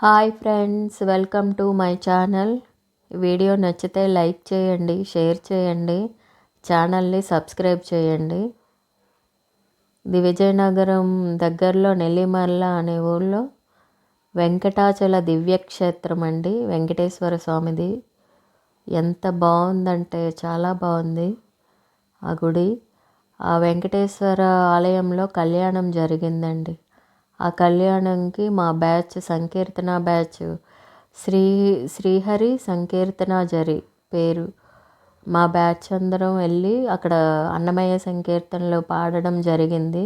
Hi friends, welcome to my channel. Video నచ్చితే like చేయండి, share చేయండి, ఛానల్ని సబ్స్క్రైబ్ చేయండి. ఇది విజయనగరం దగ్గరలో నెల్లిమర్ల అనే ఊళ్ళో వెంకటాచల దివ్యక్షేత్రం అండి. వెంకటేశ్వర స్వామిది ఎంత బాగుందంటే చాలా బాగుంది ఆ గుడి. ఆ వెంకటేశ్వర ఆలయంలో కళ్యాణం జరిగిందండి. ఆ కళ్యాణంకి మా బ్యాచ్ సంకీర్తన బ్యాచ్ శ్రీహరి సంకీర్తన జరి పేరు. మా బ్యాచ్ అందరం వెళ్ళి అక్కడ అన్నమయ్య సంకీర్తనలో పాడడం జరిగింది.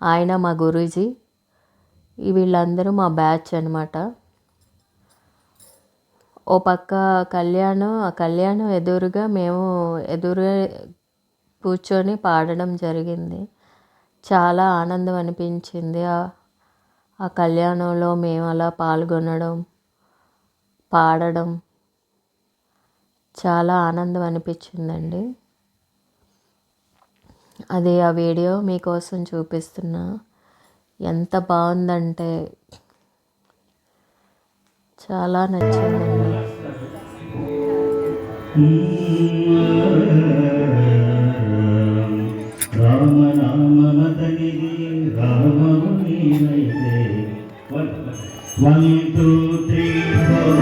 ఆయన మా గురూజీ. వీళ్ళందరూ మా బ్యాచ్ అనమాట. ఓ పక్క ఆ కళ్యాణం ఎదురుగా మేము కూర్చొని పాడడం జరిగింది. చాలా ఆనందం అనిపించింది. ఆ కళ్యాణంలో మేము అలా పాల్గొనడం, పాడడం చాలా ఆనందం అనిపించిందండి. అది ఆ వీడియో మీకోసం చూపిస్తున్నా. ఎంత బాగుందంటే చాలా నచ్చిందండి. One, two, three, four.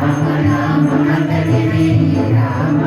Rama Rama Madani Rama